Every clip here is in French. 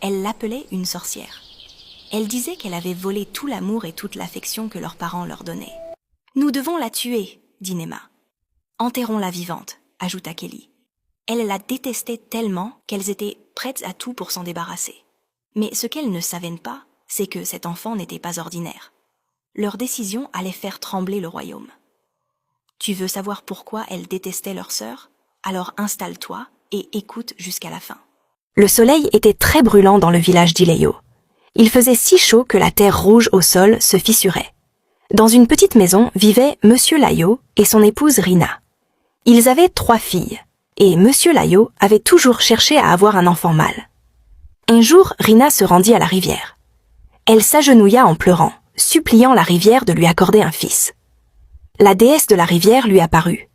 Elle l'appelait une sorcière. Elle disait qu'elle avait volé tout l'amour et toute l'affection que leurs parents leur donnaient. « Nous devons la tuer, dit Nema. « Enterrons-la vivante, ajouta Kelly. Elle la détestait tellement qu'elles étaient prêtes à tout pour s'en débarrasser. Mais ce qu'elles ne savaient pas, c'est que cet enfant n'était pas ordinaire. Leur décision allait faire trembler le royaume. Tu veux savoir pourquoi elles détestaient leur sœur? Alors installe-toi et écoute jusqu'à la fin. Le soleil était très brûlant dans le village d'Ileyo. Il faisait si chaud que la terre rouge au sol se fissurait. Dans une petite maison vivait Monsieur Layo et son épouse Rina. Ils avaient 3 filles, et Monsieur Layo avait toujours cherché à avoir un enfant mâle. Un jour, Rina se rendit à la rivière. Elle s'agenouilla en pleurant, suppliant la rivière de lui accorder un fils. La déesse de la rivière lui apparut.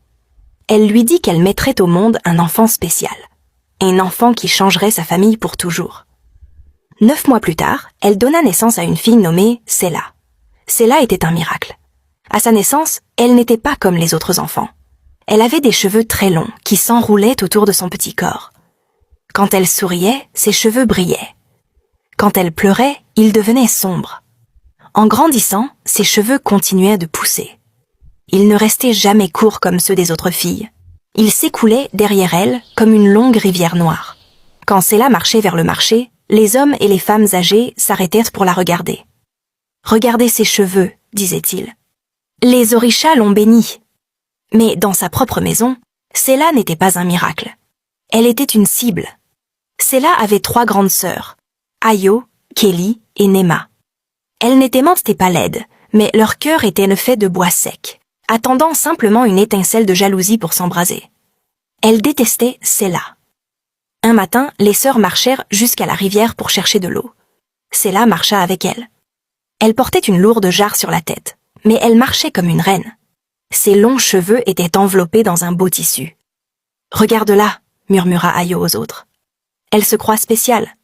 Elle lui dit qu'elle mettrait au monde un enfant spécial, un enfant qui changerait sa famille pour toujours. 9 mois plus tard, elle donna naissance à une fille nommée Sela. Sela était un miracle. À sa naissance, elle n'était pas comme les autres enfants. Elle avait des cheveux très longs qui s'enroulaient autour de son petit corps. Quand elle souriait, ses cheveux brillaient. Quand elle pleurait, ils devenaient sombres. En grandissant, ses cheveux continuaient de pousser. Ils ne restaient jamais courts comme ceux des autres filles. Ils s'écoulaient derrière elle comme une longue rivière noire. Quand Sela marchait vers le marché, les hommes et les femmes âgées s'arrêtèrent pour la regarder. « Regardez ses cheveux, disait-il. Les orishas l'ont bénie. » Mais dans sa propre maison, Sela n'était pas un miracle. Elle était une cible. Sela avait 3 grandes sœurs, Ayo, Kelly et Nema. Elles n'étaient pas laides, mais leur cœur était fait de bois sec, attendant simplement une étincelle de jalousie pour s'embraser. Elles détestaient Sela. Un matin, les sœurs marchèrent jusqu'à la rivière pour chercher de l'eau. Sela marcha avec elles. Elle portait une lourde jarre sur la tête, mais elle marchait comme une reine. Ses longs cheveux étaient enveloppés dans un beau tissu. « Regarde-la » murmura Ayo aux autres. « Elle se croit spéciale.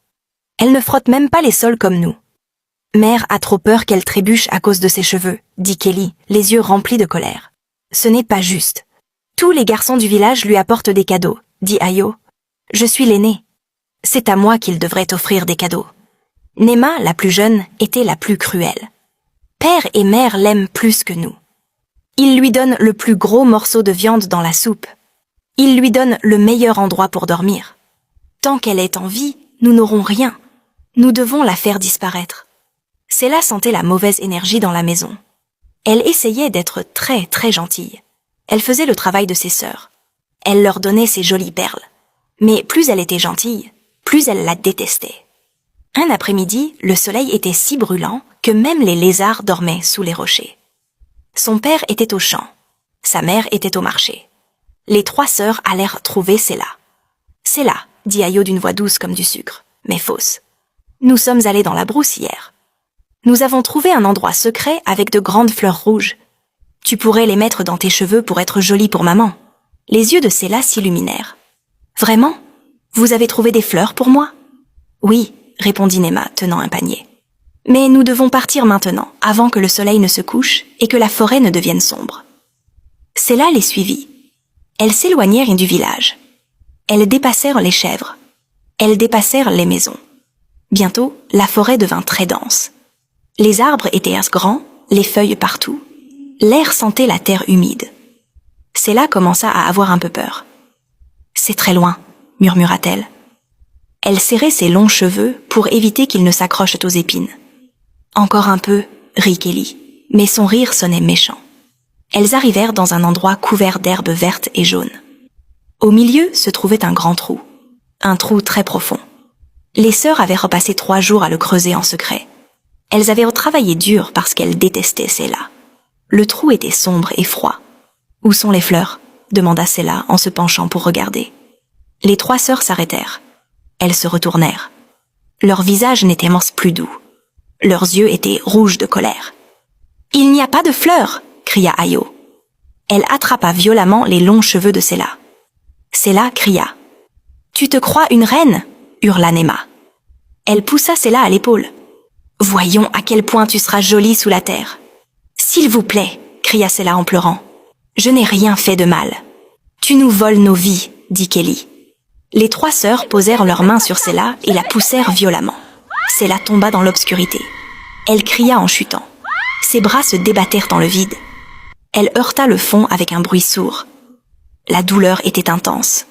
Elle ne frotte même pas les sols comme nous. »« Mère a trop peur qu'elle trébuche à cause de ses cheveux, » dit Kelly, les yeux remplis de colère. « Ce n'est pas juste. Tous les garçons du village lui apportent des cadeaux, » dit Ayo. « Je suis l'aînée. C'est à moi qu'il devrait offrir des cadeaux. » Nema, la plus jeune, était la plus cruelle. Père et mère l'aiment plus que nous. Ils lui donnent le plus gros morceau de viande dans la soupe. Ils lui donnent le meilleur endroit pour dormir. Tant qu'elle est en vie, nous n'aurons rien. Nous devons la faire disparaître. Sela sentait la mauvaise énergie dans la maison. Elle essayait d'être très très gentille. Elle faisait le travail de ses sœurs. Elle leur donnait ses jolies perles. Mais plus elle était gentille, plus elle la détestait. Un après-midi, le soleil était si brûlant que même les lézards dormaient sous les rochers. Son père était au champ. Sa mère était au marché. Les 3 sœurs allèrent trouver Sela. « Sela, » dit Ayo d'une voix douce comme du sucre, mais fausse. « Nous sommes allés dans la brousse hier. Nous avons trouvé un endroit secret avec de grandes fleurs rouges. Tu pourrais les mettre dans tes cheveux pour être jolie pour maman. » Les yeux de Sela s'illuminèrent. « Vraiment? Vous avez trouvé des fleurs pour moi? »« Oui, » répondit Nema, tenant un panier. « Mais nous devons partir maintenant, avant que le soleil ne se couche et que la forêt ne devienne sombre. » Sela les suivit. Elles s'éloignèrent du village. Elles dépassèrent les chèvres. Elles dépassèrent les maisons. Bientôt, la forêt devint très dense. Les arbres étaient grands, les feuilles partout. L'air sentait la terre humide. Sela commença à avoir un peu peur. « C'est très loin, » murmura-t-elle. Elle serrait ses longs cheveux pour éviter qu'ils ne s'accrochent aux épines. « Encore un peu, » rit Kelly, mais son rire sonnait méchant. Elles arrivèrent dans un endroit couvert d'herbes vertes et jaunes. Au milieu se trouvait un grand trou, un trou très profond. Les sœurs avaient repassé 3 jours à le creuser en secret. Elles avaient travaillé dur parce qu'elles détestaient Sela. Le trou était sombre et froid. « Où sont les fleurs ?» demanda Sela en se penchant pour regarder. Les 3 sœurs s'arrêtèrent. Elles se retournèrent. Leurs visages n'étaient plus doux. Leurs yeux étaient rouges de colère. « Il n'y a pas de fleurs !» cria Ayo. Elle attrapa violemment les longs cheveux de Sela. Sela cria. « Tu te crois une reine ?» hurla Nema. Elle poussa Sela à l'épaule. « Voyons à quel point tu seras jolie sous la terre. »« S'il vous plaît !» cria Sela en pleurant. « Je n'ai rien fait de mal. »« Tu nous voles nos vies » dit Kelly. Les 3 sœurs posèrent leurs mains sur Sela et la poussèrent violemment. Sela tomba dans l'obscurité. Elle cria en chutant. Ses bras se débattèrent dans le vide. Elle heurta le fond avec un bruit sourd. La douleur était intense.